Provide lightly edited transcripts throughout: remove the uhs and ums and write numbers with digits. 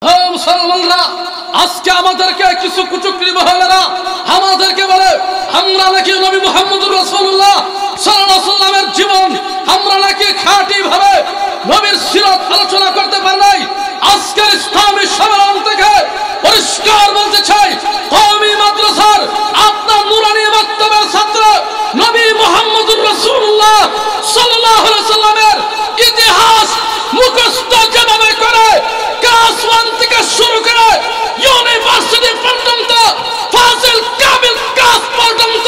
মুসলমানরা আজকে আমাদেরকে কিছু কুচক্রী মহিলারা আমাদেরকে বলে আমরা নাকি নবী মুহাম্মদুর রাসূলুল্লাহ সাল্লাল্লাহু আলাইহি ওয়াসাল্লামের জীবন আমরা নাকি খাঁটি ভাবে নবীর সিরাত আলোচনা করতে পারি নাই। আজকের ইসলামী সম্মেলন থেকে পরিষ্কার বলতে চাই, কওমি মাদ্রাসার আপনার নুরানি মাক্তাবের ছাত্র নবী মুহাম্মদুর রাসূলুল্লাহ সাল্লাল্লাহু আলাইহি ওয়াসাল্লামের ইতিহাস মুখস্থ যেভাবে করে ক্লাস 1 থেকে শুরু করে ইউনিভার্সিটি পর্যন্ত ফাজিল কামিল ক্লাস পর্যন্ত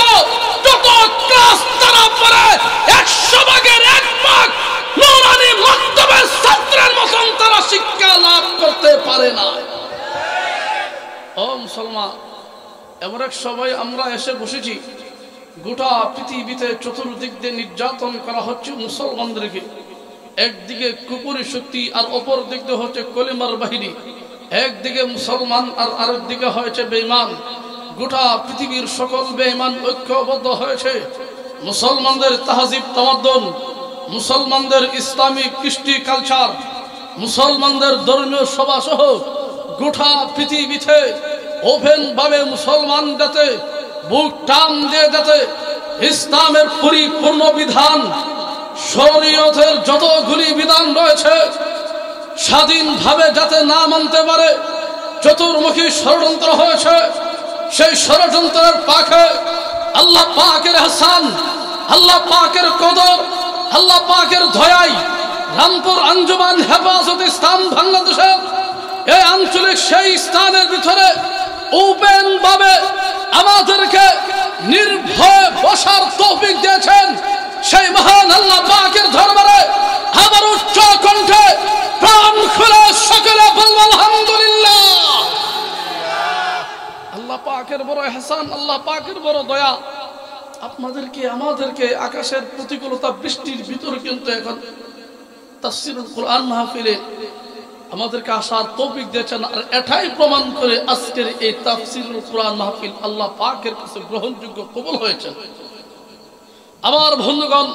যত ক্লাস তারা পড়ে 100 ভাগের 1 ভাগ নুরানি মাক্তাবের ছাত্রের মতন তারা শিক্ষা লাভ করতে পারে না। ও মুসলমান, এমন এক সময় আমরা এসে বসেছি গোটা পৃথিবীতে চতুর্দিক দিয়ে নির্যাতন করা হচ্ছে মুসলমানদেরকে। একদিকে কুপুরি শক্তি আর অপর দিক দিয়ে হচ্ছে কলিমার বাহিনী, একদিকে মুসলমান আর আরেক দিকে হয়েছে বেঈমান। গোটা পৃথিবীর সকল বেঈমান ঐক্যবদ্ধ হয়েছে মুসলমানদের তাহজিব তামাদ্দুন, মুসলমানদের ইসলামিক কৃষ্টি কালচার, মুসলমানদের ধর্মীয় সভা সহ গোটা পৃথিবীতে ওপেন ভাবে মুসলমান যাতে বুক টান দিয়ে যাতে ইসলামের পরিপূর্ণ বিধান শরীয়তের যতগুলি বিধান রয়েছে স্বাধীনভাবে যাতে না মানতে পারে চতুর্মুখী ষড়যন্ত্র হয়েছে। সেই ষড়যন্ত্রের পাকে আল্লাহ পাকের হাসান, আল্লাহ পাকের কদর, আল্লাহ পাকের দয়ায় রামপুর আঞ্জুমান হেফাজত ইসলাম বাংলাদেশের এই আঞ্চলিক সেই স্থানের ভিতরে ওপেন ভাবে আমাদেরকে নির্ভয়ে বসার তৌফিক দিয়েছেন। সেই মহান আল্লাহ পাকের দরবারে আবার উচ্চ কণ্ঠে প্রাণ খুলে সকলে বলবো আলহামদুলিল্লাহ। আল্লাহ পাকের বড় ইহসান, আল্লাহ পাকের বড় দয়া। আপনাদেরকে আমাদেরকে আকাশের প্রতিকূলতা বৃষ্টির ভিতরে কিন্তু এখন তাফসীরুল কোরআন মাহফিলে আমাদেরকে আসার তৌফিক দিয়েছেন। আর এটাই প্রমাণ করে আজকের এই তাফসীরুল কোরআন মাহফিল আল্লাহ পাকের কাছে গ্রহণযোগ্য কবুল হয়েছে। আমার বন্ধুগণ,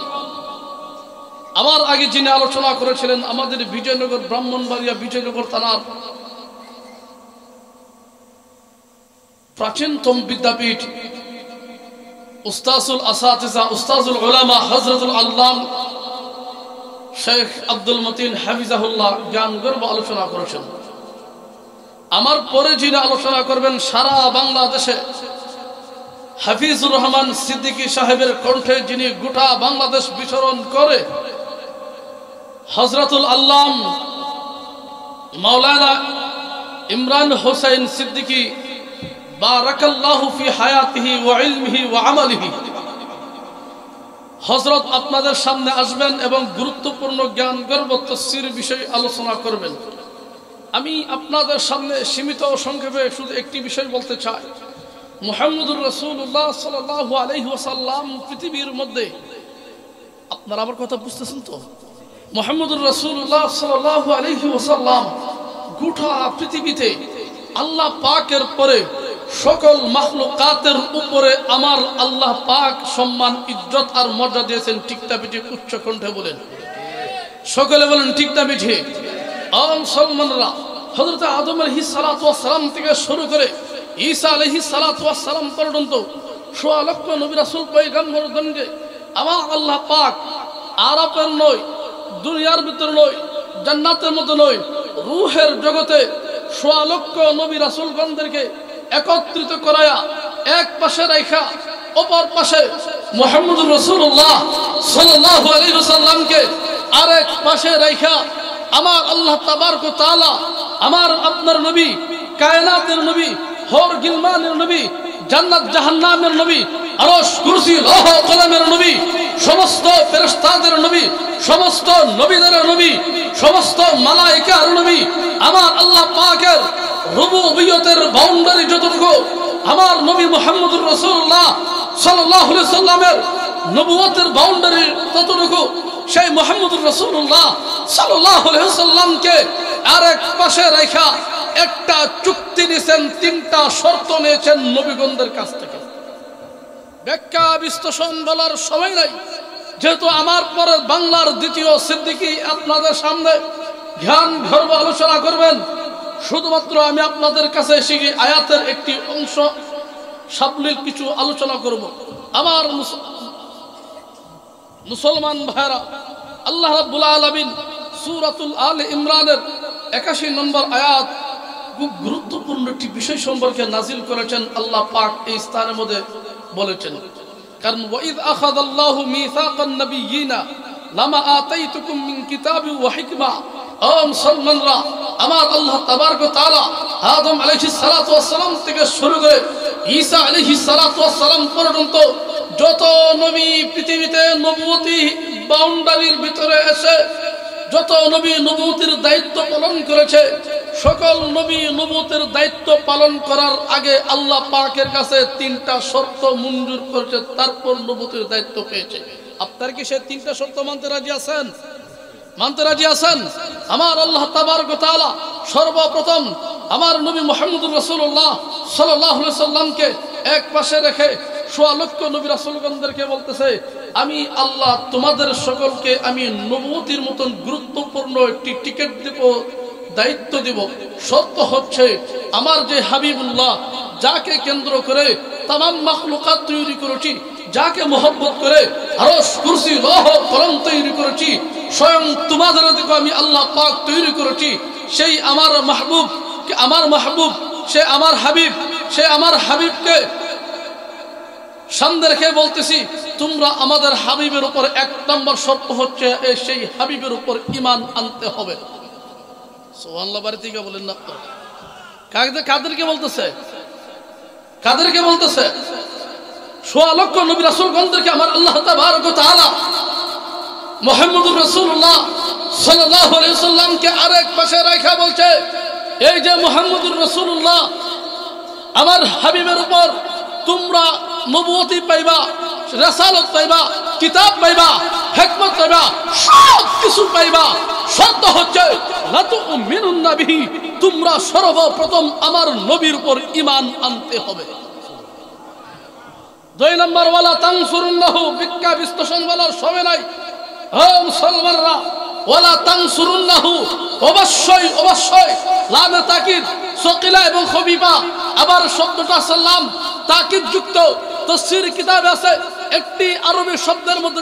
আমার আগে যিনি আলোচনা করেছিলেন আমাদের বিজয়নগর ব্রাহ্মণবাড়িয়া বিজয়নগর থানার প্রাচীনতম বিদ্যাপীঠ উস্তাজুল আসাতিজা উস্তাজুল উলামা হযরতুল আল্লাম শেখ আব্দুল মতিন হাফিজাহুল্লাহ জ্ঞান গর্ব আলোচনা করেছেন। আমার পরে যিনি আলোচনা করবেন সারা বাংলাদেশে হাফিজুর রহমান সিদ্দিকী সাহেবের কণ্ঠে যিনি গোটা বাংলাদেশ বিচরণ করে হযরতুল আল্লাম মাওলানা ইমরান হোসেন সিদ্দিকী বারাকাল্লাহু ফি হায়াতিহি ওয়া ইলমিহি ওয়া আমালিহি হযরত আপনাদের সামনে আসবেন এবং গুরুত্বপূর্ণ জ্ঞান গর্ব তাফসীর বিষয়ে আলোচনা করবেন। আমি আপনাদের সামনে সীমিত সংক্ষেপে শুধু একটি বিষয় বলতে চাই। মুহাম্মদুর রাসূলুল্লাহ সাল্লাল্লাহু আলাইহি ওয়াসাল্লাম পৃথিবীর মধ্যে, আপনারা আমার কথা বুঝতেছেন তো? মুহাম্মদুর রাসূলুল্লাহ সাল্লাল্লাহু আলাইহি ওয়াসাল্লাম গোটা পৃথিবীতে আল্লাহ পাকের পরে সকল মাখলুকাতের উপরে আমার আল্লাহ পাক সম্মান ইজ্জত আর মর্যাদা দিয়েছেন। ঠিকটা পিঠে উচ্চ কণ্ঠে বলেন, সকলে বলেন ঠিকটা পিঠে। আম মুসলমানরা হযরত আদম আলাইহিস সালাতু ওয়াস সালাম থেকে শুরু করে ঈসা আলাইহিস সালাতু ওয়াস সালাম পর্যন্ত ১৬ লক্ষ নবী রাসূল পয়গম্বরগণকে আমার আল্লাহ পাক আরবের নয়, দুনিয়ার ভিতর নয়, জান্নাতের মধ্যে নয়, রূহের জগতে ১৬ লক্ষ নবী রাসূলগণদেরকে একত্রিত করায়া এক পাশে রাখা অপর পাশে মুহাম্মদুর রাসূলুল্লাহ সাল্লাল্লাহু আলাইহি ওয়াসাল্লামকে আরেক পাশে রাখা আমার আল্লাহ তাবারক ওয়া তাআলা আমার আপনার নবী, কায়নাতের নবী, হর গিলমানের নবী, জান্নাত জাহান্নামের নবী, আরশ কুরসি লৌহ কলমের নবী, সমস্ত ফেরেশতাদের নবী, সমস্ত নবীদের নবী, সমস্ত মালায়েকার নবী, আমার আল্লাহ পাকের রুবুবিয়তের বাউন্ডারি যতটুকু আমার নবী মুহাম্মদুর রাসূলুল্লাহ সাল্লাল্লাহু আলাইহি ওয়াসাল্লামের নবুয়তের বাউন্ডারি ততটুকু সেই মুহাম্মদুর রাসূলুল্লাহ সাল্লাল্লাহু আলাইহি ওয়াসাল্লামকে আরেক পাশে রাখা একটা চুক্তি নিয়েছেন, 3টা শর্ত নিয়েছেন নবীগণদের কাছ থেকে। ব্যাখ্যা বিশ্লেষণ বলার সময় নাই, যেহেতু আমার পরে বাংলার দ্বিতীয় সিদ্দিকী আপনাদের সামনে জ্ঞান গর্ব আলোচনা করবেন। শুধুমাত্র আমি আপনাদের কাছে সেই আয়াতের একটি অংশ সাবলীল কিছু আলোচনা করব। আমার মুসলমান ভাইরা, আল্লাহ রাব্বুল আলামিন সূরাতুল আলে ইমরানের 81 নম্বর আয়াত খুব গুরুত্বপূর্ণ একটি বিষয় সম্পর্কে নাজিল করেছেন। আল্লাহ পাক এই স্থানের মধ্যে বলেছেন, কারণ ওয়াইদ আখাযাল্লাহু মিসাকান নাবিয়িনা লামা আতাইতুকুম মিন কিতাবি ওয়া হিকমা। ও মুসলমানরা, আমার আল্লাহ তাবারক ওয়া তাআলা আদম আলাইহিস সালাতু ওয়াস সালাম থেকে শুরু করে ঈসা আলাইহিস সালাতু ওয়াস সালাম পর্যন্ত যত নবী পৃথিবীতে নবুয়তি বাউন্ডারির ভিতরে এসে যত নবী নবুয়তির দায়িত্ব পালন করেছে, সকল নবী নবুয়তের দায়িত্ব পালন করার আগে আল্লাহ পাকের কাছে 3টা শর্ত মঞ্জুর করেছে, তারপর নবুয়তের দায়িত্ব পেয়েছে। আপনারা কি সেই 3টা শর্ত মানতে রাজি আছেন? মানতে রাজি আছেন? আমার আল্লাহ তাবারক ওয়া তাআলা সর্বপ্রথম আমার নবী মুহাম্মদুর রাসূলুল্লাহ সাল্লাল্লাহু আলাইহি সাল্লামকে এক পাশে রেখে সোয়া লক্ষ নবী রাসূলগণদেরকে বলতেছে, আমি আল্লাহ তোমাদের সকলকে আমি নবুয়তির মতন গুরুত্বপূর্ণ একটি টিকিট দেব, দায়িত্ব দেব। শর্ত হচ্ছে আমার যে হাবিবুল্লাহ, যাকে কেন্দ্র করে তামাম মাখলুকাত তৈরি করেছি, যাকে মহব্বত করে আরশ কুরসি লৌহ কলম তৈরি করেছি, স্বয়ং তোমাদের দিকে আমি আল্লাহ পাক তৈরি করেছি, সেই আমার মাহবুব সে আমার হাবিব, সে আমার হাবিবকে সামনে রেখে বলতেছি, তোমরা আমাদের হাবিবের উপর 1 নম্বর শর্ত হচ্ছে সেই হাবিবের উপর ঈমান আনতে হবে। সুবহানাল্লাহ, বাড়িতে গিয়ে বলেন না। কাদেরকে বলতেছে? কাদেরকে বলতেছে? সোয়া লক্ষ নবী রাসূলগণদেরকে আমার আল্লাহ তাবারক ওয়া তাআলা মুহাম্মদুর রাসূলুল্লাহ সাল্লাল্লাহু আলাইহি সাল্লামকে আরেক পাশে রাখা বলছে, এই যে মুহাম্মদুর রাসূলুল্লাহ আমার হাবিবের উপর তোমরা নবুয়তি পাইবা, রাসালত পাইবা, কিতাব পাইবা, হিকমত পাইবা, সব কিছু পাইবা। শর্ত হচ্ছে লা তুমিনুন বিহি, তোমরা সর্বপ্রথম আমার নবীর উপর ঈমান আনতে হবে। 2 নম্বর, ওয়ালা তানসুরুন্নাহু, ভিক্ষা বিশ্লেষণ বলার সময় নাই। ও মুসলমানরা, ওয়ালা তানসুরুন্নাহু, অবশ্যই অবশ্যই লামে তাকিদ সকিলা এবং খবিবা, আবার শব্দটা সাল্লাম তাকিদ যুক্ত। তাফসীর কিতাবে আছে একটি আরবি শব্দের মধ্যে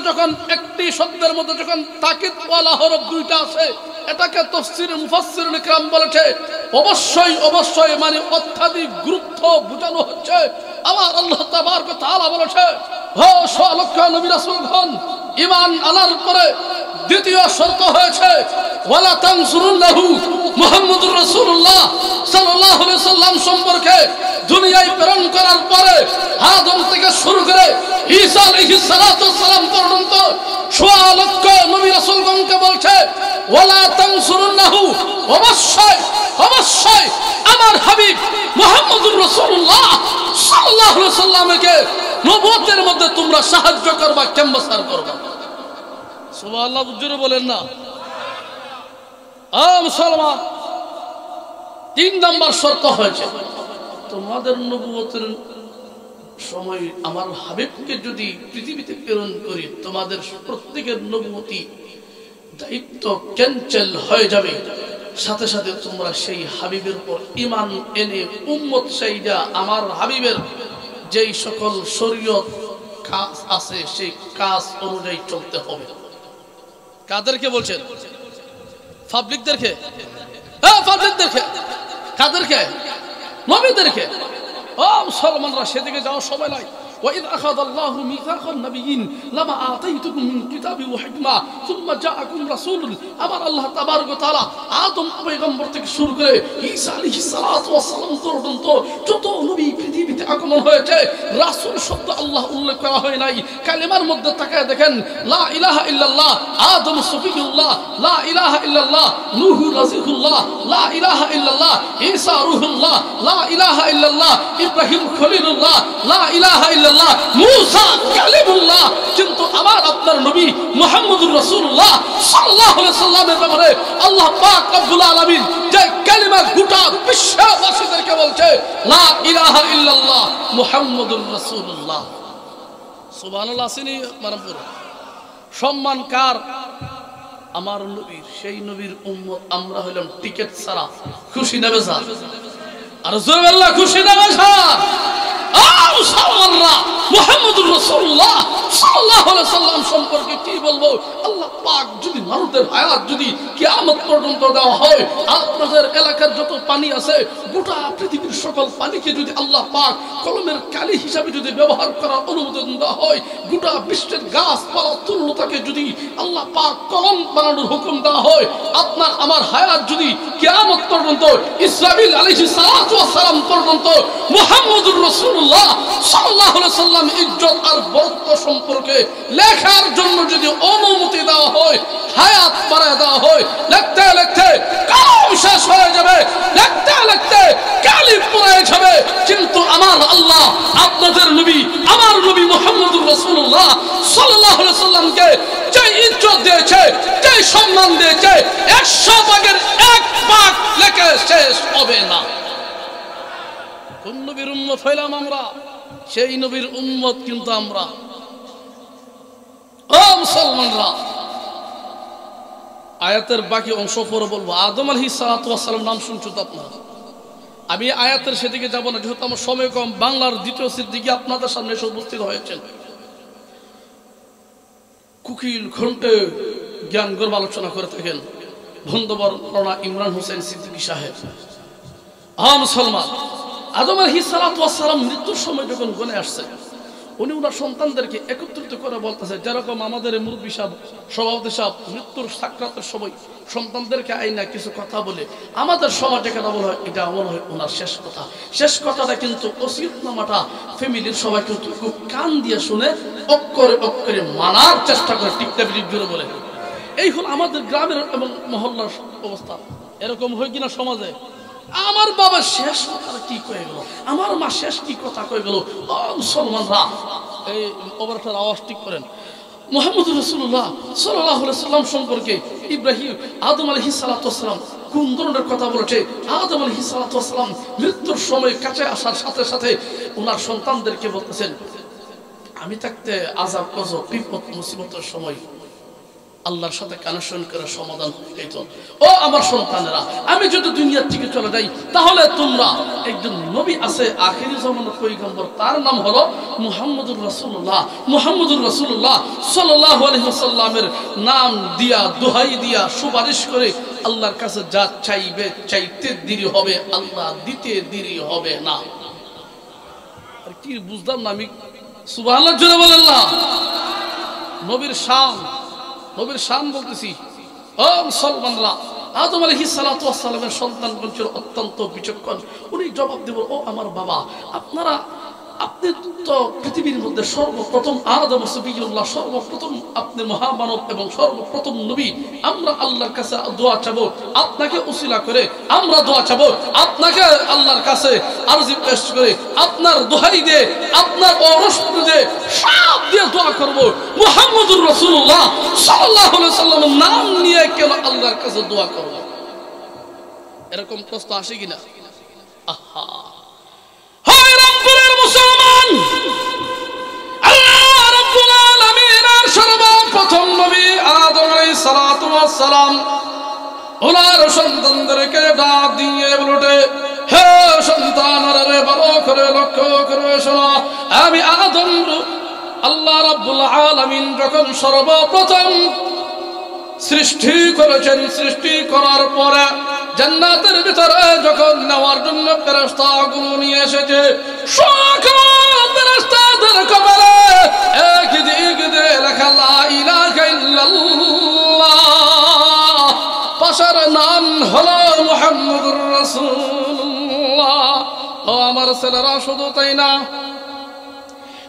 যখন তাকিদ ওয়ালা হরফ 2টা আছে, এটাকে তাফসীরের মুফাসসিরুল ইকরাম বলেছে অবশ্যই অবশ্যই মানে অত্যাধিক গুরুত্ব বোঝানো হচ্ছে। আমার আল্লাহ তাবারক ওয়া তাআলা বলেছে, ও সোয়া লক্ষ নবী রাসূলগণ, ঈমান আনার পরে দ্বিতীয় শর্ত হয়েছে ওয়ালা তানসুরুন্নাহু, মুহাম্মদুর রাসূলুল্লাহ সাল্লাল্লাহু আলাইহি সাল্লাম সম্পর্কে দুনিয়ায় প্রেরণ করার পরে আদম থেকে শুরু করে ঈসা আলাইহিস সালাতু ওয়াস সালাম পর্যন্ত সোয়া লক্ষ নবী রাসূলগণকে বলছে ওয়ালা তানসুরুন্নাহু, অবশ্যই অবশ্যই আমার হাবিব মুহাম্মদুর রাসূলুল্লাহ সাল্লাল্লাহু আলাইহি সাল্লামকে নবুয়তের মধ্যে তোমরা সাহায্য করবা, ক্যাম্বাসার করবা। সুবহানাল্লাহ, জোরে বলেন না। মুসলমান, 3 নম্বর শর্ত হয়েছে তোমাদের নবুয়তের সময় আমার হাবিবকে যদি পৃথিবীতে প্রেরণ করি, তোমাদের প্রত্যেকের নবুয়তি দায়িত্ব ক্যান্সেল হয়ে যাবে। সাথে সাথে তোমরা সেই হাবিবের উপর ঈমান এনে উম্মত সাইদা আমার হাবিবের যেই সকল শরীয়ত কাজ আছে সেই কাজ অনুযায়ী চলতে হবে। কাদেরকে বলছেন? পাবলিকদেরকে? হ্যাঁ, পাবলিকদেরকে। কাদেরকে? নবীদেরকে। ও মুসলমানরা, সেদিকে যাওয়ার সময় নাই। وإذ أخذ الله ميثاق النبيين لما آتيتكم من كتاب وحكمة ثم جاءكم رسول, আমার আল্লাহ তাবারক ওয়া তাআলা আদম পয়গম্বর থেকে শুরু করে ঈসা আলাইহিস সালাতু ওয়াস সালাম পর্যন্ত যত নবী পৃথিবীতে আগমন হয়েছে, রাসূল শব্দ আল্লাহ উল্লেখ করা হয় নাই। কালেমার মধ্যে তাকায় দেখেন, লা ইলাহা ইল্লাল্লাহ আদম সফিউল্লাহ, লা ইলাহা ইল্লাল্লাহ নূহ রাজিহুল্লাহ, লা ইলাহা ইল্লাল্লাহ ঈসা রূহুল্লাহ, লা ইলাহা ইল্লাল্লাহ ইব্রাহিম খলিলুল্লাহ, লা ইলাহা ইল্লাল্লাহ মুসা কালিমুল্লাহ। কিন্তু আমার আপনার নবী মুহাম্মদুর রাসূলুল্লাহ সাল্লাল্লাহু আলাইহি সাল্লামের ব্যাপারে আল্লাহ পাক রব্বুল আলামিন যে কালিমা গোটা বিশ্ববাসীদেরকে বলছে লা ইলাহা ইল্লাল্লাহ মুহাম্মদুর রাসূলুল্লাহ। সুবহানাল্লাহ। আসেনি মানপুর সম্মান কার? আমার নবীর সেই নবীর উম্মত আমরা হইলাম টিকেট ছাড়া খুশি নেবে স্যার আর জোরে আল্লাহ খুশি নেবে স্যার মুহাম্মদুর রাসূলুল্লাহ সাল্লাল্লাহু আলাইহি সাল্লাম সম্পর্কে কি বলবো আল্লাহ পাক যদি মানুষের হায়াত যদি কিয়ামত পর্যন্ত দেওয়া হয় আপনাদের এলাকার যত পানি আছে গোটা পৃথিবীর সকল পানিকে যদি আল্লাহ পাক কলমের কালি হিসাবে যদি ব্যবহার করার অনুমোদন দেওয়া হয় গোটা বিশ্বের গাছপালা তরুণতাকে যদি আল্লাহ পাক কলম বানানোর হুকুম দেওয়া হয় আপনার আমার হায়াত যদি কিয়ামত পর্যন্ত ইসরাফিল আলাইহিস সালাতু ওয়াস সালাম পর্যন্ত মুহাম্মদুর রাসূলুল্লাহ সাল্লাল্লাহু আলাইহি সাল্লাম ইজ্জত আর বরকত সম্পর্কে লেখার জন্য যদি অনুমতি দেওয়া হয় হায়াত বাড়ায় দেওয়া হয় লিখতে লিখতে কলম শেষ হয়ে যাবে লিখতে লিখতে কালি পুড়ে যাবে কিন্তু আমার আল্লাহ আপনাদের নবী আমার নবী মুহাম্মদুর রাসূলুল্লাহ সাল্লাল্লাহু আলাইহি সাল্লামকে যে ইজ্জত দিয়েছে যে সম্মান দিয়েছে 100 ভাগের 1 ভাগ লেখা শেষ হবে না কোন নবীর উম্মত হইলাম আমরা সেই নবীর উম্মত কিন্তু আমরা ও মুসলমানরা আয়াতের বাকি অংশ পরে বলবো আদম আলাইহিস সালাতু ওয়াস সালাম নাম শুনছো তো আপনারা আমি আয়াতের সেদিকে যাব না যেহেতু আমার সময় কম বাংলার দ্বিতীয় সিদ্দিকী আপনাদের সামনে এসে উপস্থিত হয়েছেন কুকিল ঘন্টে জ্ঞান গর্ব আলোচনা করে থাকেন বন্ধুবর্ণনা ইমরান হোসেন সিদ্দিকী সাহেব মুসলমান আদম আলাইহিস সালাতু ওয়াস সালাম মৃত্যুর সময় যখন গনে আসছে উনি ওনার সন্তানদেরকে একত্রিত করে বলতেছে যেরকম আমাদের মুরব্বী সাহেব সভাপতি সাহেব মৃত্যুর সাক্ষাতের সময় সন্তানদেরকে আইনা কিছু কথা বলে আমাদের সমাজে কথা বলা হয় এটা মনে হয় ওনার শেষ কথাটা কিন্তু ওসিয়তনামাটা ফ্যামিলির সবাই কিন্তু খুব কান দিয়ে শুনে অক্ষরে অক্ষরে মানার চেষ্টা করে টিকটাবির জোরে বলে এই হল আমাদের গ্রামের এবং মহল্লার অবস্থা এরকম হয় কিনা সমাজে আমার বাবা শেষ কথা কি কয়ে গেল আমার মা শেষ কি কথা কয়ে গেল মুসলমানরা এই ওভারটার আওয়াজ ঠিক করেন মুহাম্মদুর রাসূলুল্লাহ সাল্লাল্লাহু আলাইহি সাল্লাম সম্পর্কে ইব্রাহিম আদম আলাইহিস সালাতু ওয়াস সালাম কোন ধরনের কথা বলেছে আদম আলাইহিস সালাতু ওয়াস সালাম মৃত্যুর সময় কাছে আসার সাথে সাথে ওনার সন্তানদেরকে বলতেছেন আমি থাকতে আযাব গজব বিপদ মুসিবতের সময় আল্লাহর সাথে কানেকশন করে সমাধান হইতো ও আমার সন্তানেরা আমি যদি দুনিয়া থেকে চলে যাই তাহলে তোমরা একজন নবী আছে আখিরি জামানার পয়গম্বর তার নাম হলো মুহাম্মদুর রাসূলুল্লাহ সাল্লাল্লাহু আলাইহি ওয়াসাল্লামের নাম দিয়া দোহাই দিয়া সুপারিশ করে আল্লাহর কাছে যা চাইবে চাইতে দেরি হবে আল্লাহ দিতে দেরি হবে না আর কি বুঝলাম না আমি সুবহানাল্লাহ জোরে বলেন না নবীর শান বলতেছি ও মুসলমানরা আদম আলাইহিস সালাতু ওয়াস সালামের সন্তানগণ ছিল অত্যন্ত বিচক্ষণ উনি জবাব দেব ও আমার বাবা আপনি তো পৃথিবীর মধ্যে সর্বপ্রথম আদম সফিউল্লাহ সর্বপ্রথম আপনি মহামানব এবং সর্বপ্রথম নবী আমরা আল্লাহর কাছে দোয়া চাবো আপনাকে উসিলা করে আমরা দোয়া চাবো আপনাকে আল্লাহর কাছে আরজি পেশ করে আপনার দোহাই দিয়ে আপনার অরস্ত দিয়ে সব দিয়ে দোয়া করব মুহাম্মদুর রাসূলুল্লাহ সাল্লাল্লাহু আলাইহি সাল্লামের নাম নিয়ে কেন আল্লাহর কাছে দোয়া করব এরকম প্রশ্ন আসে কিনা আহা মুসলমান আল্লাহ রাব্বুল আলামিনের সর্বপ্রথম নবী আদম আলাইহিস সালাতু ওয়াস সালাম ওনার সন্তানদেরকে ডাক দিয়ে বলতে হে সন্তানরা রে ভালো করে লক্ষ্য করে শোনো আমি আদম আল্লাহ রাব্বুল আলামিন যখন সর্বপ্রথম সৃষ্টি করেছেন সৃষ্টি করার পরে জান্নাতের ভিতরে যখন নেওয়ার জন্য ফেরেশতাগুলো নিয়ে এসেছে সকল ফেরেশতাদের কপালে এক দিক দিয়ে লেখা লা ইলাহা ইল্লাল্লাহ পাশের নাম হলো মুহাম্মদুর রাসূলুল্লাহ ও আমার ছেলেরা শুধু তাই না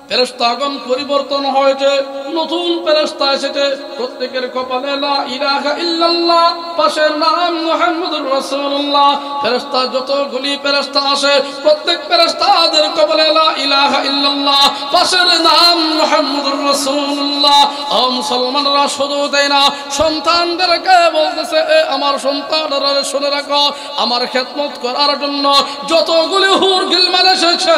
ফেরেশতাগণ পরিবর্তন হয়েছে নতুন ফেরেশতা এসেছে প্রত্যেকের কপালে লা ইলাহা ইল্লাল্লাহ পাশের নাম মুহাম্মদুর রাসূলুল্লাহ ফেরেশতা যতগুলি ফেরেশতা আসে প্রত্যেক ফেরেশতাদের কপালে লা ইলাহা ইল্লাল্লাহ পাশের নাম মুহাম্মদুর রাসূলুল্লাহ ও মুসলমানরা শুধু তাই না সন্তানদেরকে বলতেছে এ আমার সন্তানরা শুনে রাখো আমার খেদমত করার জন্য যতগুলি হুর গিলমান এসেছে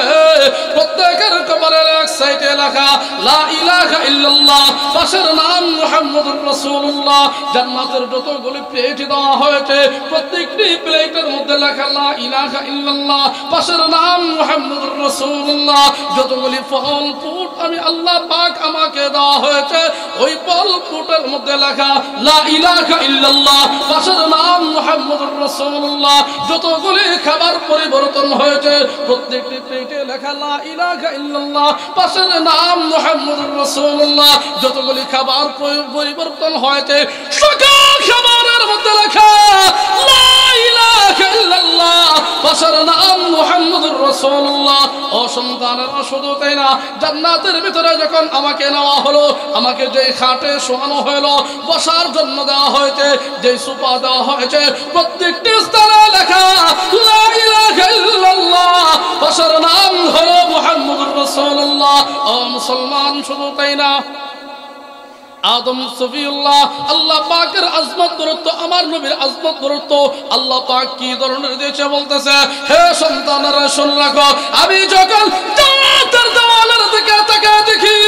প্রত্যেকের কপালে সাইডে লেখা লা ইলাহা ইল্লাল্লাহ, পাশের নাম মুহাম্মদুর রাসূলুল্লাহ। জান্নাতের যতগুলি প্লেট দেওয়া হয়েছে প্রত্যেকটি প্লেটের মধ্যে লেখা লা ইলাহা ইল্লাল্লাহ, পাশের নাম মুহাম্মদুর রাসূলুল্লাহ। যতগুলি ফল ফুট আমি আল্লাহ পাক আমাকে দেওয়া হয়েছে ওই ফল ফুটের মধ্যে লেখা লা ইলাহা ইল্লাল্লাহ, পাশের নাম মুহাম্মদুর রাসূলুল্লাহ। যতগুলি খাবার পরিবর্তন হয়েছে প্রত্যেকটি প্লেটে লেখা লা ইলাহা ইল্লাল্লাহ, পাশের নাম মুহাম্মদুর রাসূলুল্লাহ। যতগুলি খাবার পরিবর্তন হয়েছে সকল খাবারের মধ্যে লেখা লা ইলাহা ইল্লাল্লাহ, পাশের নাম মুহাম্মদুর রাসূলুল্লাহ। ও সন্তানেরা, শুধু তাই না, জান্নাতের ভিতরে যখন আমাকে নেওয়া হলো, আমাকে যে খাটে শোয়ানো হলো, বসার জন্য দেওয়া হয়েছে, যে সোফা দেওয়া হয়েছে প্রত্যেকটি স্থানে লেখা লা ইলাহা ইল্লাল্লাহ, পাশের নাম হলো মুহাম্মদুর রাসূলুল্লাহ। ও মুসলমান, শুধু তাই না, আদম সফিউল্লাহ আল্লাহ পাকের আজমত গুরুত্ব, আমার নবীর আজমত গুরুত্ব আল্লাহ পাক কি ধরনের দিয়েছে বলতেছে, হে সন্তানেরা শুনে রাখো, আমি যখন জান্নাতের দেওয়ালের দিকে তাকিয়ে দেখি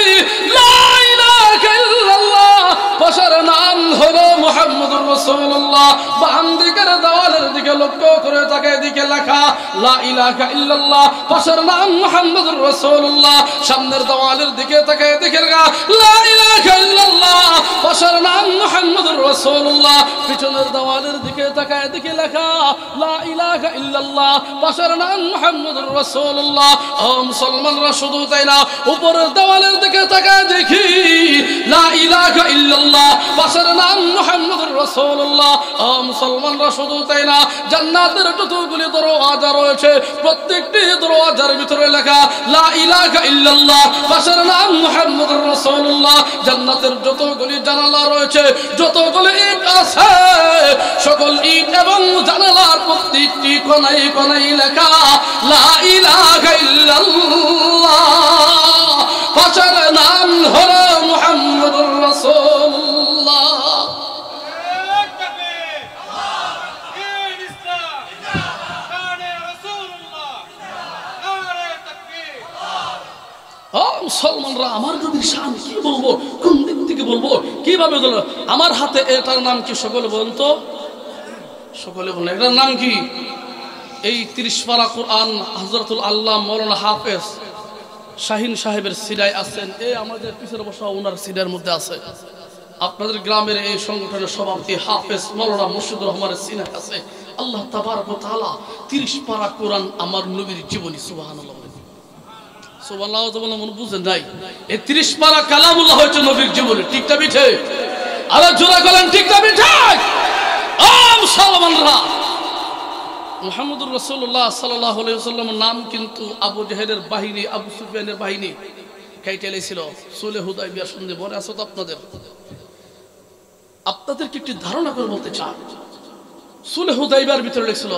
লা ইলাহা ইল্লাল্লাহ, পাশের নাম হলো মুহাম্মদুর রাসূলুল্লাহ, বাম দিকের দেওয়ালের দিকে লক্ষ্য করে তাকিয়ে দেখে লেখা লা ইলাহা ইল্লাল্লাহ, পাশের নাম মুহাম্মদুর রাসূলুল্লাহ। সামনের দেওয়ালের দিকে তাকিয়ে দেখে লেখা লা ইলাহা ইল্লাল্লাহ, পাশের নাম মুহাম্মদুর রাসূলুল্লাহ। পিছনের দেওয়ালের দিকে তাকায় দেখে লেখা লা ইলাহা ইল্লাল্লাহ, পাশের নাম মুহাম্মদুর রাসূলুল্লাহ। ও মুসলমানরা, শুধু তাই না, উপরের দেওয়ালের দিকে তাকায় দেখি লা ইলাহা ইল্লাল্লাহ, পাশের নাম মুহাম্মদুর রাসূলুল্লাহ। ও মুসলমানরা, শুধু তাই না, জান্নাতের যতগুলি দরওয়াজা রয়েছে প্রত্যেকটি দরওয়াজার ভিতরে লেখা লা ইলাহা ইল্লাল্লাহ, পাশের নাম মুহাম্মদুর রাসূলুল্লাহ। জান্নাতের যতগুলি জানালা রয়েছে, যতগুলি ইট আছে, সকল ইট এবং জানালার প্রত্যেকটি কোণায় কোণায় লেখা লা ইলাহা ইল্লাল্লাহ, পাশের নাম হলো মুহাম্মদুর রাসূলুল্লাহ। মুসলমানরা, আমার নবীর শান কি বলবো, কোন দিক থেকে বলবো, কিভাবে বলবো? আমার হাতে এটার নাম কি সকলে বলুন তো, সকলে বলুন এটার নাম কি? এই 30 পারা কোরআন হযরতুল আল্লাহ মাওলানা হাফেজ শাহিন সাহেবের সিরায় আছেন, এই আমাদের পিছনে বসা ওনার সিরার মধ্যে আছে। আপনাদের গ্রামের এই সংগঠনের সভাপতি হাফেজ মাওলানা মুর্শিদুর রহমানের সিরায় আছে। আল্লাহ তাবারক ওয়া তাআলা 30 পারা কোরআন আমার নবীর জীবনী, সুবহানাল্লাহ সুবহানাল্লাহ, মনে বুঝেন নাই, এই 30 পারা কালামুল্লাহ হয়েছে নবীর জীবনে, ঠিকটা বিঠে? আরো জোরে বলেন, ঠিকটা বিঠে? ও মুসলমানরা, মুহাম্মদুর রাসূলুল্লাহ সাল্লাল্লাহু আলাইহি ওয়াসাল্লামের নাম কিন্তু আবু জাহেলের বাহিনী, আবু সুফিয়ানের বাহিনী কাইটে লেছিল সুলহ হুদায়বিয়া শুনতে মনে আছে তো আপনাদের? আপনাদেরকে একটি ধারণা করে বলতে চাই, সুলহ হুদায়বিয়ার ভিতরে লেখছিল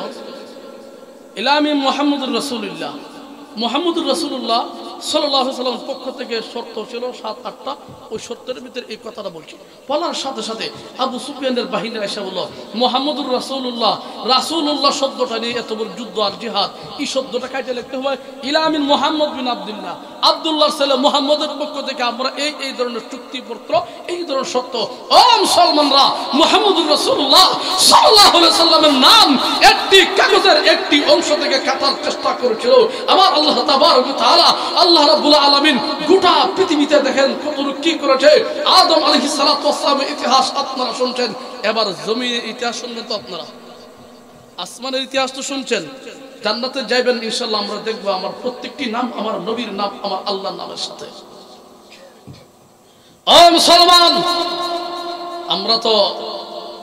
ইলামি মুহাম্মদুর রাসূলুল্লাহ, মুহাম্মদুর রাসূলুল্লাহ সাল্লাল্লাহু আলাইহি ওয়াসাল্লামের পক্ষ থেকে শর্ত ছিল 7-8টা, ওই শর্তের ভিতরে এই কথাটা বলছি। বলার সাথে সাথে আবু সুফিয়ানের বাহিনী এসে বলল মুহাম্মদুর রাসূলুল্লাহ, রাসূলুল্লাহ শব্দটা নিয়ে এত বড় যুদ্ধ আর জিহাদ, এই শব্দটা কাটে লিখতে হবে ইলামিন মুহাম্মদ বিন আব্দুল্লাহ, আব্দুল্লাহর ছেলে মুহাম্মদের পক্ষ থেকে আমরা এই ধরনের চুক্তিপত্র, এই ধরনের শর্ত। ও মুসলমানরা, মুহাম্মদুর রাসূলুল্লাহ সাল্লাল্লাহু আলাইহি ওয়াসাল্লামের নাম একটি কাগজের একটি অংশ থেকে কাটার চেষ্টা করেছিল আমার আল্লাহ তাবারক ওয়া তাআলা। আল্লাহ রাব্বুল আলামিন গোটা পৃথিবীতে দেখেন কতটুকু কি করেছে। আদম আলাইহিস সালাতু ওয়াস সালামের ইতিহাস আপনারা শুনছেন, এবার জমিনের ইতিহাস শুনবেন তো আপনারা, আসমানের ইতিহাস তো শুনছেন। জান্নাতে যাবেন ইনশাআল্লাহ, আমরা দেখব আমার প্রত্যেকটি নাম আমার নবীর নাম আমার আল্লাহর নামের সাথে। ও মুসলমান, আমরা তো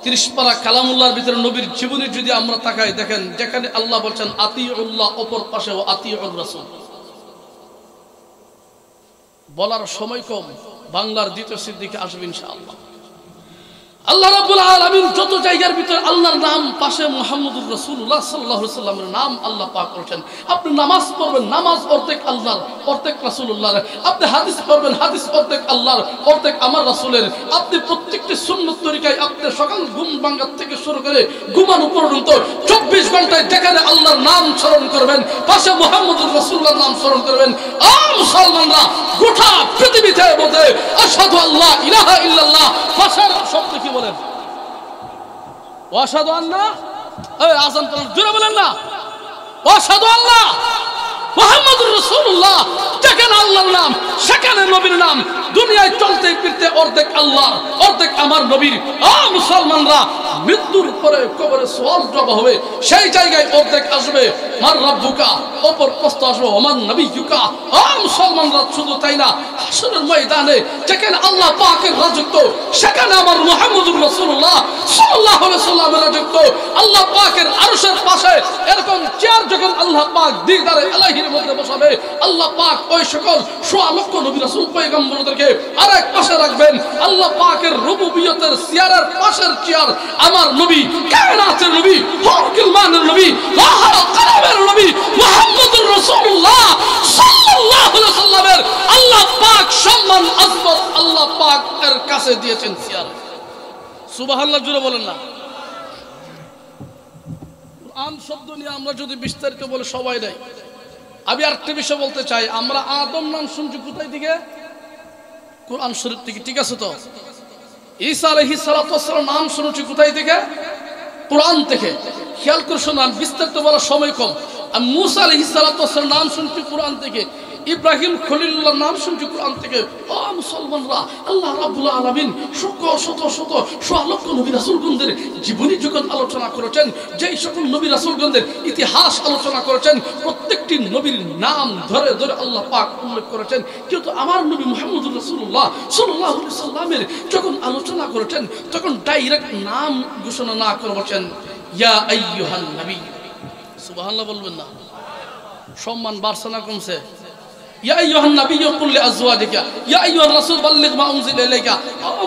30 পারা কালামুল্লাহর ভিতরে নবীর জীবনী যদি আমরা তাকাই, দেখেন যেখানে আল্লাহ বলছেন আতিউল্লাহ, অপর পাশে ও আতিউর রাসূল। বলার সময় কম, বাংলার দ্বিতীয় সিদ্দিকে আসবে ইনশাআল্লাহ। আল্লাহ রাব্বুল আলামিন যত জায়গার ভিতরে আল্লাহর নাম পাশে মুহাম্মদুর রাসূলুল্লাহ সাল্লাল্লাহু আলাইহি সাল্লামের নাম আল্লাহ পাক করেছেন। আপনি নামাজ পড়বেন, নামাজ অর্ধেক আল্লাহর অর্ধেক রাসূলুল্লাহর। আপনি হাদিস পড়বেন, হাদিস অর্ধেক আল্লাহর অর্ধেক আমার রাসূলের। আপনি প্রত্যেকটি সুন্নত তরিকায় আপনি সকাল ঘুম ভাঙা থেকে শুরু করে ঘুমানো পর্যন্ত 24 ঘন্টায় যেখানে আল্লাহর নাম স্মরণ করবেন, পাশে মুহাম্মদুর রাসূলুল্লাহর নাম স্মরণ করবেন। মুসলমানরা গোটা পৃথিবীতে বলতে আশহাদু আল্লা ইলাহা ইল্লাল্লাহ, ভাষার শব্দ কি বলেন? ওয়াশহাদু আন্না, আযান করেন, জোরে বলেন না, ওয়াশহাদু আল্লাহ মুহাম্মাদুর রাসূলুল্লাহ। যেখানে আল্লাহর নাম সেখানে নবীর নাম। দুনিয়ায় চলতে ফিরতে অর্ধেক আল্লাহ অর্ধেক আমার নবীর। মুসলমানরা মৃত্যুর পরে কবরে সওয়াল জবাব হবে, সেই জায়গায় অর্ধেক আসবে মার রাব্বুকা, অপর প্রশ্ন আসবে ওমান নবিয়ুকা। মুসলমানরা শুধু তাই না, হাসরের ময়দানে যেখানে আল্লাহ পাকের রাজত্ব সেখানে আমার মুহাম্মদুর রাসূলুল্লাহ সাল্লাল্লাহু আলাইহি সাল্লামের রাজত্ব। আল্লাহ পাকের আরশের পাশে এরকম চেয়ার যখন আল্লাহ পাক দিদারে ইলাহির মধ্যে বসাবে, আল্লাহ পাক ওই সকল সোয়া লক্ষ নবী রাসূল পয়গম্বরদেরকে আরেক পাশে রাখবেন। আল্লাহ পাকের রুবুবিয়তের চেয়ারের পাশের চেয়ার আমার নবী, কায়নাতের নবী, হরকুল মানের নবী, লাহা কালামের নবী মুহাম্মদুর রাসূলুল্লাহ সাল্লাল্লাহু আলাইহি সাল্লামের আল্লাহ পাক সম্মান আযমত আল্লাহ পাক এর কাছে দিয়েছেন চেয়ার। সুবহানাল্লাহ, জোরে বলেন না। কোরআন শব্দ নিয়ে আমরা যদি বিস্তারিত বলে সবাই নাই। আমি আরেকটা বিষয় বলতে চাই, আমরা আদম নাম শুনছি কোথায় থেকে? কোরআন শরীফ থেকে, ঠিক আছে তো? ঈসা আলাইহিস সালাতু ওয়াস সালাম নাম শুনেছি কোথায় থেকে? কোরআন থেকে। খেয়াল করে শোনান, বিস্তারিত বলার সময় কম। আমি মুসা আলাইহিস সালাতু ওয়াস সালাম নাম শুনছি কোরআন থেকে, ইব্রাহিম খলিলুল্লাহর নাম শুনছি কোরআন থেকে। মুসলমানরা আল্লাহ রাব্বুল আলামিন শত শত শত সোয়া লক্ষ নবী রাসূলগণদের জীবনী যখন আলোচনা করেছেন, যেই সকল নবী রাসূলগণদের ইতিহাস আলোচনা করেছেন, প্রত্যেকটি নবীর নাম ধরে ধরে আল্লাহ পাক উল্লেখ করেছেন। কিন্তু আমার নবী মুহাম্মদুর রাসূলুল্লাহ সাল্লাল্লাহু আলাইহি সাল্লামের যখন আলোচনা করেছেন, তখন ডাইরেক্ট নাম ঘোষণা না করে বলেন ইয়া আইয়ুহান নবী। সুবহানাল্লাহ বলবেন না? সম্মান বাড়ছে না কমছে? ইয়া আইয়ুহান নবী কুল লিআজওয়াজিকা ইয়া আইয়ুহার রাসূল বাল্লিগ মা উনজিলা ইলাইকা।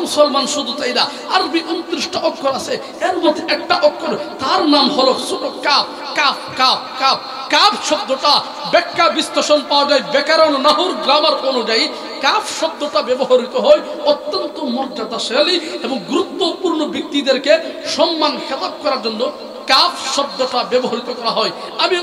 মুসলমান শুধু তাই না, আরবি 29টা অক্ষর আছে, এর মধ্যে একটা অক্ষর তার নাম হলো ছোট calf. Calf calf calf calf শব্দটা ব্যাখ্যা বিশ্লেষণ পাওয়া যায় ব্যাকরণ নাহুর গ্রামার অনুযায়ী। কাফ শব্দটা ব্যবহৃত হয় অত্যন্ত মর্যাদাশালী এবং গুরুত্বপূর্ণ ব্যক্তিদেরকে সম্মান খেতাব করার জন্য কাফ শব্দটা ব্যবহৃত করা হয়। আমি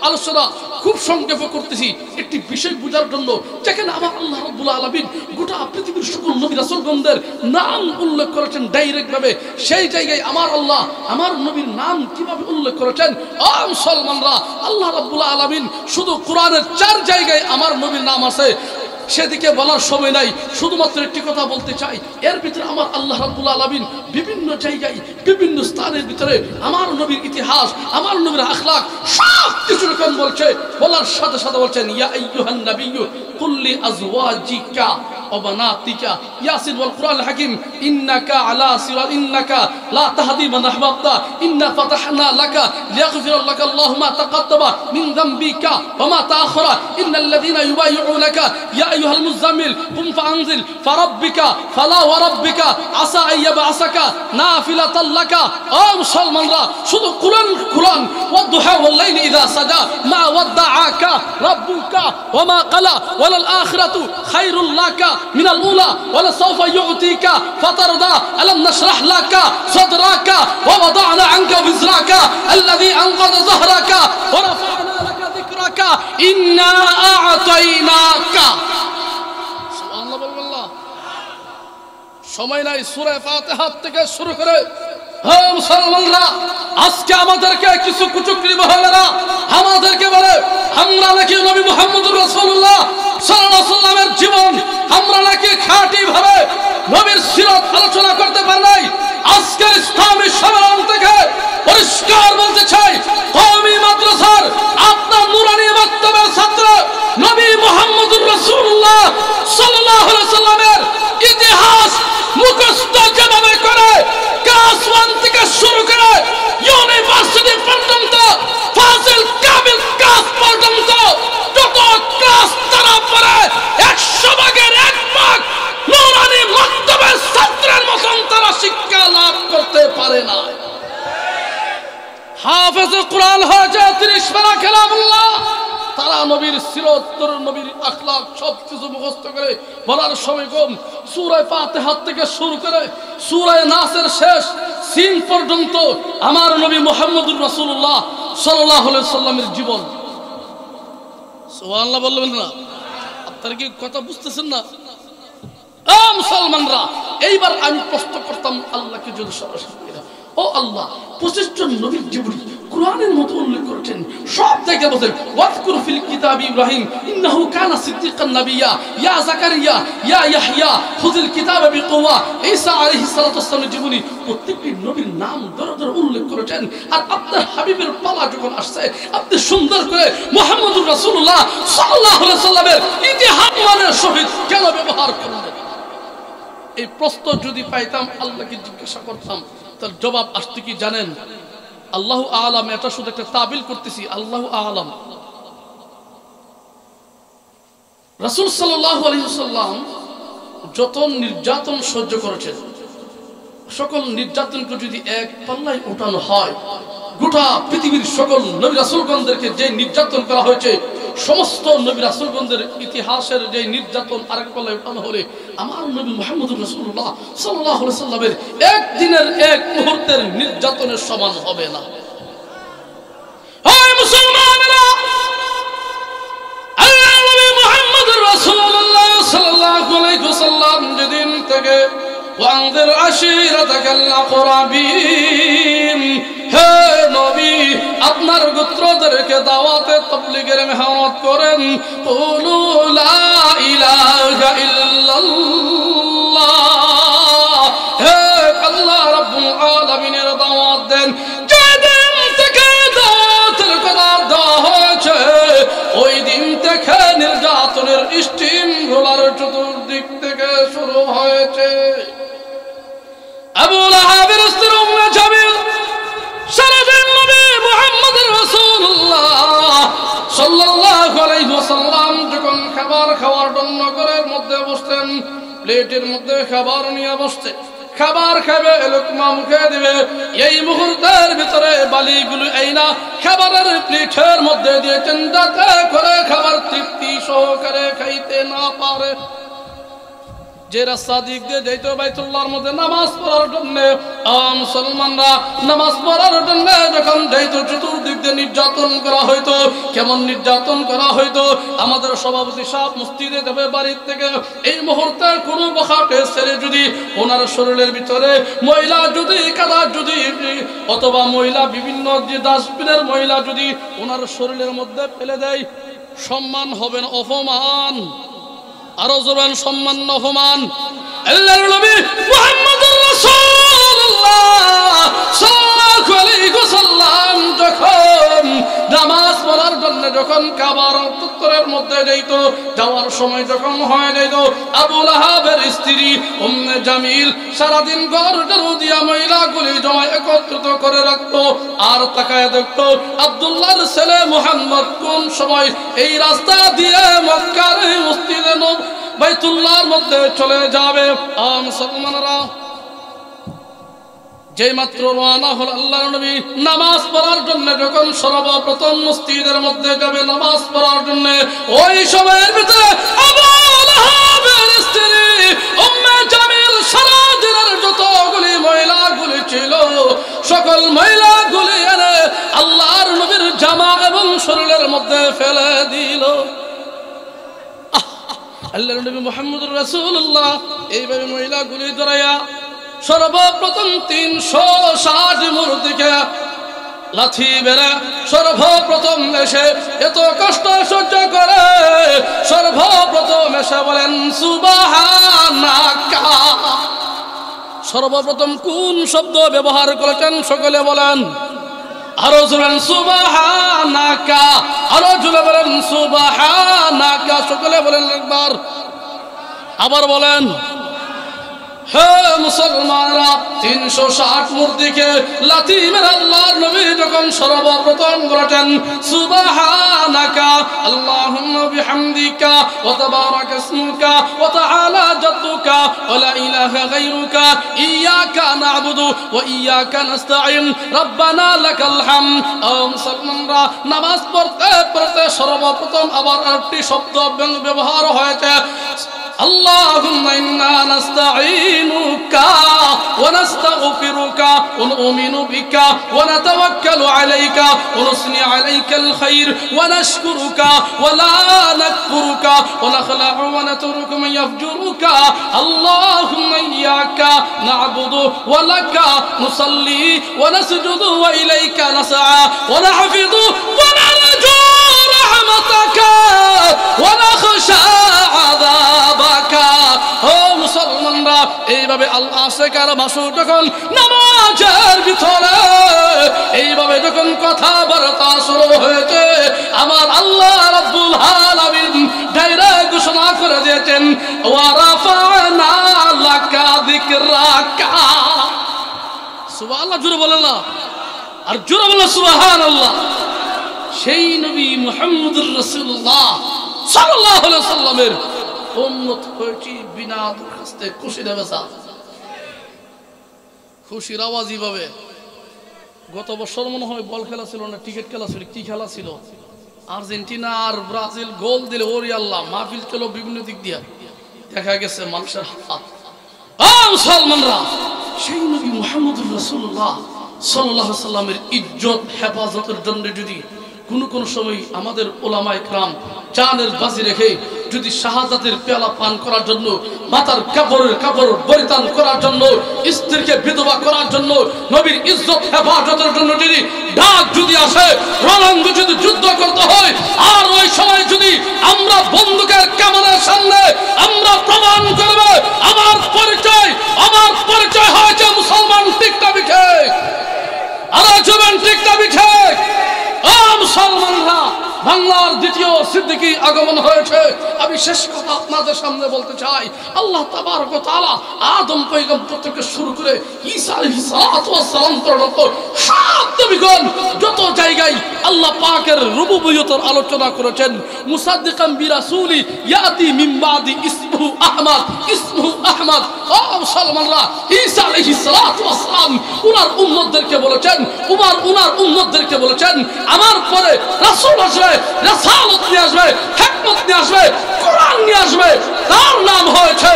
আলোচনা খুব সংক্ষেপে করতেছি একটি বিষয় বোঝার জন্য। যেখানে আমার আল্লাহ রাব্বুল আলামিন গোটা পৃথিবীর সকল নবী রাসূলগণদের নাম উল্লেখ করেছেন ডাইরেক্ট ভাবে, সেই জায়গায় আমার আল্লাহ আমার নবীর নাম কিভাবে উল্লেখ করেছেন? মুসলমানরা আল্লাহ রাব্বুল আলামিন শুধু কোরআনের 4 জায়গায় আমার নবীর নাম আছে, সেদিকে বলার সময় নাই। শুধুমাত্র একটি কথা বলতে চাই, এর ভিতরে আমার আল্লাহ রাব্বুল আলামিন বিভিন্ন জায়গায় বিভিন্ন স্থানের ভিতরে আমার নবীর ইতিহাস, আমার নবীর আখলাক সব কিছু রকম বলছে। বলার সাথে সাথে বলছেন ইয়া আইয়ুহান নাবিয়্যু কুল লিআজওয়াজিকা ওয়া বানাতিকা ইয়াসিন ওয়াল কুরআনুল হাকীম ইন্নাকা আলা সিরাত ইন্নাকা লা তাহদি মান আহবাবতা ইন্না ফাতাহনা লাকা লিয়াগফিরা লাকা আল্লাহু মা তাকাদ্দামা মিন যামবিকা ওয়া মা তাআখারা ইন্নাল্লাযীনা ইউবাইয়ুনাকা ইয়া আইয়ুহাল মুযাম্মিল কুম ফাআনজির ফারাব্বিকা ফালা ওয়া রাব্বিকা আসা আইয়াবআসাকা নাফিলাতাল লাকা। মুসলমানরা শুধু কুরআন কুরআন ওয়া দুহা ওয়াল লাইলি ইযা সাজা মা ওয়াদ্দাআকা রাব্বুকা ওয়া মা ক্বালা ওয়ালাল আখিরাতু খায়রুল লাকা মিনাল উলা ওয়ালা সাওফা ইউতিকা ফাতারদা আলাম নাশরাহ লাকা সাদরাকা ওয়া ওয়াদা'না আনকা বিজরাকা আল্লাযী আনকাযা যাহরাকা ওয়া রাফা'না লাকা যিকরাকা ইন্না আ'তাইনাকা। সুবহানাল্লাহ বলল্লাহ। সময় নাই, সূরা ফাতিহা থেকে শুরু করে মুসলমানরা আজকে আমাদেরকে কিছু কুচক্রী মহলেরা আমাদেরকে বলে আমরা নাকি নবী মুহাম্মদুর রাসূলুল্লাহ সাল্লাল্লাহু আলাইহি সাল্লামের জীবন আমরা নাকি খাঁটি ভাবে নবীর সিরাত আলোচনা করতে পারি নাই। আজকের ইসলামী সম্মেলন থেকে পরিষ্কার বলতে চাই, কওমি মাদ্রাসার আপনার নুরানি মাক্তাবের ছাত্র নবী মুহাম্মদুর রাসূলুল্লাহ সাল্লাল্লাহু আলাইহি সাল্লামের ইতিহাস মুখস্থ যেভাবে করে ক্লাস 1 থেকে শুরু করে ইউনিভার্সিটি পর্যন্ত ফাজিল কামিল ক্লাস পর্যন্ত যত ক্লাস তারা পড়ে 100 ভাগের 1 ভাগ নুরানি মাক্তাবের ছাত্রের মতন তারা শিক্ষা লাভ করে না। হাফেজে কোরআন হয়েছে 30 পারা কালামুল্লাহ। তারা নবীর সিরত, নবীর আখলাক সবকিছু মুখস্থ করে বলার সময় কম। সূরা ফাতিহা থেকে শুরু করে সূরা নাসের শেষ সিন পর্যন্ত আমার নবী মুহাম্মদুর রাসূলুল্লাহ সাল্লাল্লাহু আলাইহি সাল্লামের জীবন। সুবহানাল্লাহ বলবেন না? আপনারা কি কথা বুঝতেছেন না? মুসলমানরা, এইবার আমি প্রশ্ন করতাম আল্লাহকে যদি সরাসরি, ও আল্লাহ 25 জন নবীর জীবনী কোরআনের মতো উল্লেখ করেছেন, সব থেকে বলেন ওয়াজকুর ফিল কিতাবি ইব্রাহিম ইন্নাহু কানা সিদ্দিকান নাবিয়্যা, ইয়া যাকারিয়া ইয়া ইয়াহইয়া খুযিল কিতাবা বিকুওয়া। ঈসা আলাইহিস সালাতু ওয়াসসালামের জীবনী প্রত্যেকটি নবীর নাম ধরে ধরে উল্লেখ করেছেন। আর আপনার হাবিবের পালা যখন আসছে, আপনি সুন্দর করে মুহাম্মদুর রাসূলুল্লাহ সাল্লাল্লাহু আলাইহি সাল্লামের ইতিহাসের সহিত কেন ব্যবহার করলেন? এই প্রশ্ন যদি পাইতাম, আল্লাহকে জিজ্ঞাসা করতাম, তার জবাব আসতে কি জানেন? আল্লাহু আ'লাম। এটা শুধু একটা তাবিল করতেছি, আল্লাহু আ'লাম। রাসূল সাল্লাল্লাহু আলাইহি ওয়াসাল্লাম যত নির্যাতন সহ্য করেছেন, সকল নির্যাতনকে যদি এক পাল্লায় ওঠানো হয়, গোটা পৃথিবীর সকল নবী রাসূলগণদেরকে যে নির্যাতন করা হয়েছে, সমস্ত নবী রাসূলগণদের ইতিহাসের যে নির্যাতন আরেক পাল্লায় ওঠানো হলে আমার নবী মুহাম্মদুর রাসূলুল্লাহ সাল্লাল্লাহু আলাইহি সাল্লামের একদিনের এক মুহূর্তের নির্যাতনের সমান হবে না। হে মুসলমানেরা, আল্লাহর নবী মুহাম্মদুর রাসূলুল্লাহ সাল্লাল্লাহু আলাইহি ওয়াসাল্লাম যেদিন থেকে ওয়ানজির আশীরাতাকাল আকরাবিন, হে নবী আপনার গোত্রদেরকে দাওয়াতে তাবলীগের মেহনত করেন, কুলু লা ইলাহা ইল্লাল্লাহ, হে আল্লাহ রাব্বুল আলামিনের দাওয়াত দেন। যেদিন থেকে দাওয়াতের কথা দেওয়া হয়েছে, ওই দিন থেকে নির্যাতনের স্টিম রোলার চতুর্দিক থেকে শুরু হয়েছে। আবু লাহাবের স্ত্রী উম্মে জামিল সারাদিন নবী মুহাম্মদুর রাসূলুল্লাহ সাল্লাল্লাহু আলাইহি ওয়াসাল্লাম যখন খাবার খাওয়ার জন্য ঘরের মধ্যে বসতেন, প্লেটের মধ্যে খাবার নিয়ে বসতে, খাবার খাবে, লোকমা মুখে দিবে, এই মুহূর্তের ভিতরে বালিগুলো আইনা খাবারের প্লেটের মধ্যে দিয়েছেন, যাতে করে খাবার তৃপ্তি সহকারে খাইতে না পারে। যে রাস্তা দিক দিয়ে যাইত বাইতুল্লাহর মধ্যে নামাজ পড়ার জন্য, মুসলমানরা নামাজ পড়ার জন্য যখন যাইত, চতুর্দিক দিয়ে নির্যাতন করা হইতো। কেমন নির্যাতন করা হইতো? আমাদের সভাপতি সাহেব মসজিদে যাবে বাড়ির থেকে, এই মুহূর্তে কোনো বখাটে ছেলে যদি ওনার শরীরের ভিতরে ময়লা যদি কাদা যদি অথবা ময়লা বিভিন্ন যে ডাস্টবিনের ময়লা যদি ওনার শরীরের মধ্যে ফেলে দেয়, সম্মান হবে না অপমান? আরো জোরান সম্মান না অপমান? আল্লাহর নবী মুহাম্মদুর রাসূলুল্লাহ সাল্লাল্লাহু আলাইহি ওয়াসাল্লাম যখন নামাজ পড়ার জন্য যখন কাবার চত্বরের মধ্যে যাইত, যাওয়ার সময় যখন হয়ে যাইত, আবু লাহাবের স্ত্রী উম্মে জামিল সারাদিন ঘর ঝাড়ু দিয়া মহিলাগুলি জমা একত্রিত করে রাখতো, আর তাকায় দেখতো আব্দুল্লাহর ছেলে মুহাম্মদ কোন সময় এই রাস্তা দিয়ে মক্কার মসজিদে বাইতুল্লাহর মধ্যে চলে যাবে। মুসলমানরা, যে মাত্র রওনা হল আল্লাহর নবী নামাজ পড়ার জন্য, যখন সর্বপ্রথম মসজিদের মধ্যে যাবে নামাজ পড়ার জন্য, ওই সময়ের ভিতরে আবু লাহাবের স্ত্রী উম্মে জামিল সারা দিনের যতগুলি মহিলাগুলি ছিল, সকল মহিলাগুলি এনে আল্লাহর নবীর জামা এবং শরীরের মধ্যে ফেলে দিল। আল্লাহর নবী মুহাম্মদুর রাসূলুল্লাহ এইভাবে মহিলাগুলি ধরাইয়া সর্বপ্রথম 360 মূর্তিকে লাথি বেড়ে সর্বপ্রথম এসে এত কষ্ট সহ্য করে সর্বপ্রথম এসে বলেন সুবহানাকা। সর্বপ্রথম কোন শব্দ ব্যবহার করেছেন সকলে বলেন? আরো জোরে সুবহানাকা, আরো জোরে বলেন সুবহানাকা, সকলে বলেন একবার, আবার বলেন। হে মুসলমানরা, 360 মূর্তিকে লাথি মেরে আল্লাহর নবী যখন সর্বপ্রথম বলেছেন সুবহান সুবহানাকা আল্লাহুম্মা বিহামদিকা ওয়া তাবারাকা ইসমুকা ওয়া তাআলা জাদ্দুকা ওয়া লা ইলাহা গায়রুকা ইয়্যাকা না'বুদু ওয়া ইয়্যাকা নাস্তাঈন রব্বানা লাকাল হামদ। মুসলমানরা নামাজ পড়তে পড়তে সর্বপ্রথম আবার আরেকটি শব্দ ব্যবহার হয়েছে, اللهم إنا نستعينك ونستغفرك ونؤمن بك ونتوكل عليك ونثني عليك الخير ونشكرك ولا نكفرك ونخلع ونترك من يفجرك اللهم إياك نعبد ولك نصلي ونسجد وإليك نسعى ونحفظ ونرجو رحمتك ونخشى عذابك। ও মুসলমানরা, এইভাবে আল্লাহ আশিকার মাসুদ যখন নামাজের ভিতরে এইভাবে যখন কথাবার্তা শুরু হয়েছে, আমার আল্লাহ রাব্বুল আলামিন ডাইরেক্ট ঘোষণা করে দিয়েছেন ওয়া রাফা'না লাকা যিকরাকা। সুবহানাল্লাহ, জোরে বলেন না, আর জোরে বলেন সুবহানাল্লাহ। সেই নবী মুহাম্মদুর রাসূলুল্লাহ সাল্লাল্লাহু আলাইহি ওয়াসাল্লামের উম্মত হয়েছি বিনা দরখাস্তে। খুশির বেচা, খুশির আওয়াজই পাবে। গত বছর মনে হয় বল খেলা ছিল না, টিকেট খেলা ছিল, কি খেলা ছিল, আর্জেন্টিনা আর ব্রাজিল গোল দিলে ওরে আল্লাহ, মাহফিল চলো বিভিন্ন দিক দিয়ে, দেখা গেছে মানুষের হাত। মুসলমানরা, সেই নবী মুহাম্মদুর রাসূলুল্লাহ সাল্লাল্লাহু আলাইহি ওয়াসাল্লামের ইজ্জত হেফাজতের জন্য যদি কোন সময় আমাদের উলামায়ে কেরাম জানের বাজি রেখে যদি শাহাদাতের পেয়ালা পান করার জন্য, মাতার কাপড় পরিধান করার জন্য, স্ত্রীকে বিধবা করার জন্য, নবীর ইজ্জত হেফাজতের জন্য যদি ডাক যদি আসে, রণাঙ্গ যদি যুদ্ধ করতে হয়, আর ওই সময় যদি আমরা বন্দুকের কামানের সামনে আমরা প্রমাণ করব আমার পরিচয় হয়েছে মুসলমান, ঠিক না ঠিক? আর জবান ঠিক না ঠিক? মুসলমানরা, বাংলার দ্বিতীয় সিদ্দিকী আগমন হয়েছে। আমি শেষ কথা আপনাদের সামনে বলতে চাই, আল্লাহ তাবারক ওয়া তাআলা আদম পয়গম্বর থেকে শুরু করে ঈসা আলাইহিস সালাতু ওয়াস সালাম পর্যন্ত সব নবীগণ যত জায়গায় আল্লাহ পাকের রুবুবিয়তের আলোচনা করেছেন, মুসাদ্দিকাম বিরাসূলি ইয়াতি মিন বাদি ইসমুহু আহমদ। ও মুসলমানরা, ঈসা আলাইহিস সালাতু ওয়াস সালাম উনার উম্মতদেরকে বলেছেন, উনার উম্মতদেরকে বলেছেন, আমার পরে রাসূল আসবে, রাসালত নিয়ে আসবে, হিকমত নিয়ে আসবে, কোরআন নিয়ে আসবে, তার নাম হয়েছে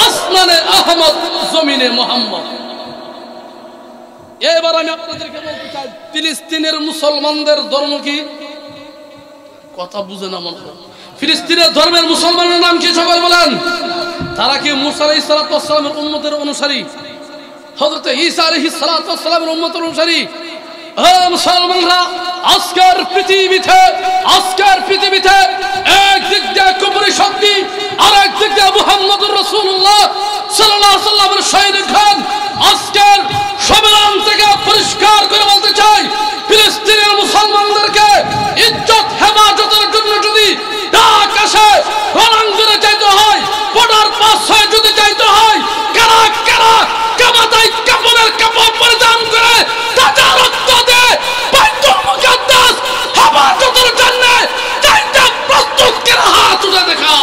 আসমানে আহমদ, জমিনে মুহাম্মদ। এবার আমি আপনাদেরকে বলতে চাই, ফিলিস্তিনের মুসলমানদের ধর্ম কি? কথা বুঝে না মনে হয়। ফিলিস্তিনের ধর্মের মুসলমানের নাম কি? সকল বলেন। তারা কি মুসা আলাইহিস সালাতু ওয়াস সালামের উম্মতের অনুসারী? হযরত ঈসা আলাইহিস সালাতু ওয়াস সালামের উম্মতের অনুসারী? মুসলমানরা, আজকের পৃথিবীতে একদিক দিয়ে কুফরি শক্তি, আর একদিক দিয়ে মুহাম্মদুর রাসূলুল্লাহ সাল্লাল্লাহু আলাইহি ওয়াসাল্লামের শহীদ খান। আজকের সম্মেলন থেকে পরিষ্কার করে বলতে চাই, ফিলিস্তিনের মুসলমানদেরকে ইজ্জত হেফাজতের জন্য যদি ডাক আসে, রণাঙ্গনে যাইতে হয়, বর্ডার পাস হয়ে যদি যাইতে হয়, কারা কামাতায় কাপড় পরিধান করে তাজা রক্ত দেয় বাইতুল মুকাদ্দাস হেফাজতের জন্য চাইতে প্রস্তুত করে হাত উঠে দেখা।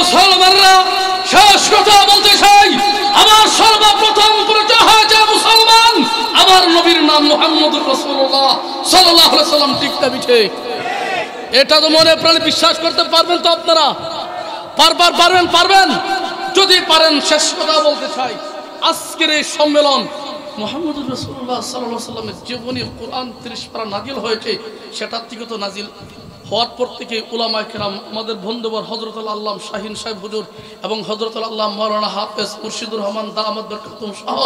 মুসলমানরা, শেষ কথা বলতে চাই, আমার সর্বপ্রথম পরিচয় হয়েছে মুসলমান, আমার নবীর নাম মুহাম্মদুর রাসূলুল্লাহ সাল্লাল্লাহু আলাইহি ওয়াসাল্লাম, ঠিক না ঠিক? এটা তো মনে প্রাণে বিশ্বাস করতে পারবেন তো আপনারা? পারবেন? যদি পারেন, শেষ কথা বলতে চাই, আজকের এই সম্মেলন মুহাম্মদুর রাসূলুল্লাহ সাল্লাল্লাহু আলাইহি ওয়াসাল্লামের জীবনী কোরআন 30 পারা নাজিল হয়েছে, সেটার থেকে তো নাজিল হওয়ার পর থেকে উলামায়ে কেরাম, আমাদের বন্ধুবর হযরতুল আল্লামা শাহিন সাহেব হুজুর এবং হযরতুল আল্লামা মাওলানা হাফেজ মুর্শিদুর রহমান দামাত বরকাতুম সহ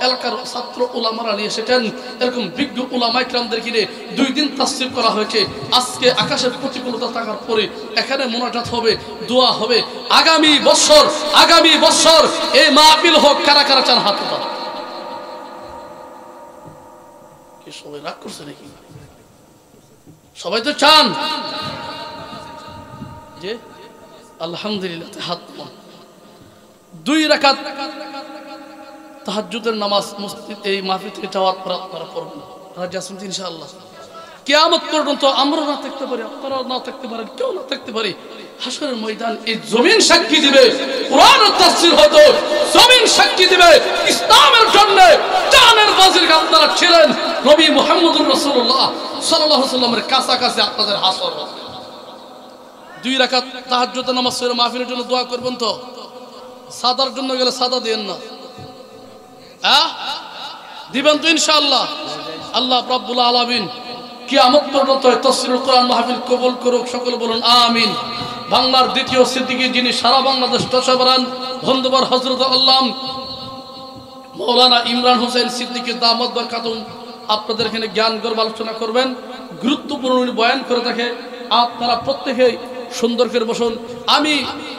এলাকার ছাত্র উলামারা নিয়ে এসেছেন। এরকম বিজ্ঞ উলামায়ে কেরামদের ঘিরে 2 দিন তাফসীর করা হয়েছে। আজকে আকাশের প্রতিকূলতা থাকার পরে এখানে মোনাজাত হবে, দোয়া হবে। আগামী বছর এই মাহফিল হোক, কারা চান হাত তোলা। কি সবাই রাগ করছে নাকি? সবাই তো চান যে আলহামদুলিল্লাহ, হাত তোলা। 2 রাকাত তাহাজ্জুদের নামাজ মসজিদ এই মাহফিল থেকে যাওয়ার পর আপনারা পড়বেন। রাজি আছেন ইনশাআল্লাহ? কিয়ামত পর্যন্ত আমরা না থাকতে পারি, আপনারা না থাকতে পারেন, কেউ না থাকতে পারি, হাসরের ময়দান এই জমিন সাক্ষী দিবে কোরআন ও তাফসীর হতো, জমিন সাক্ষী দিবে ইসলামের জন্য জানের বাজির আপনারা ছিলেন। নবী মুহাম্মদুর রাসূলুল্লাহ সাল্লাল্লাহু আলাইহি ওয়াসাল্লামের কাছাকাছি আপনাদের হাসর হবে। 2 রাকাত তাহাজ্জুদের নামাজ পড়ে মাহফিলের জন্য দোয়া করবেন তো? সাদার জন্য গেলে সাদা দেন না, দিবেন তো ইনশাআল্লাহ? আল্লাহ রাব্বুল আলামিন কিয়ামত পর্যন্ত তাফসীরুল কোরআন মাহফিল কবুল করুক, সকলে বলুন আমিন। বাংলার দ্বিতীয় সিদ্দিকী, যিনি সারা বাংলাদেশ দশাবরান ধন্যবাদ হযরত আল্লাহ মাওলানা ইমরান হোসেন সিদ্দিকী দামাত বরকাতুম আপনাদের এখানে জ্ঞান গর্ব আলোচনা করবেন, গুরুত্বপূর্ণ বয়ান করে থাকে। আপনারা প্রত্যেকেই সুন্দর করে বসুন। আমি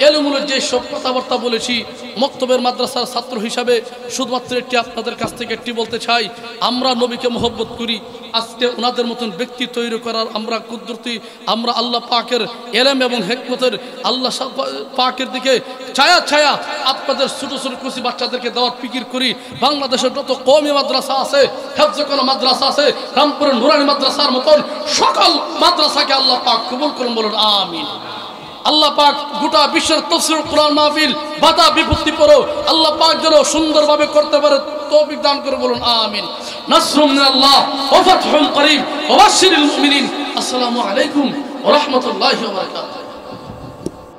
এলুমুলের যে সব কথাবার্তা বলেছি মক্তবের মাদ্রাসার ছাত্র হিসাবে শুধুমাত্র একটি আপনাদের কাছ থেকে একটি বলতে চাই, আমরা নবীকে মহব্বত করি। আজকে ওনাদের মতন ব্যক্তি তৈরি করার আমরা কুদরতি, আমরা আল্লাহ পাকের এলেম এবং হিকমতের আল্লাহ পাকের দিকে ছায়া ছায়া আপনাদের ছোট ছোট কুচি বাচ্চাদেরকে দেওয়ার ফিকির করি। বাংলাদেশের যত কওমি মাদ্রাসা আছে, হেফজখানা মাদ্রাসা আছে, রামপুরের নুরানি মাদ্রাসার মতন সকল মাদ্রাসাকে আল্লাহ পাক কবুল করুন, বলুন আমিন। আল্লাহ পাক গোটা বিশ্বের তাফসীরুল কোরআন মাহফিল বাধা বিপত্তি পড়ো আল্লাহ পাক যেন সুন্দরভাবে করতে পারে তৌফিক দান করে, বলুন আমিন। নাসরুম মিনাল্লাহ ওয়া ফাতহুন করিম ওয়া বাশশিরিল মুমিনিন। আসসালামু আলাইকুম ওয়া রাহমাতুল্লাহি ওয়া বারাকাতুহু।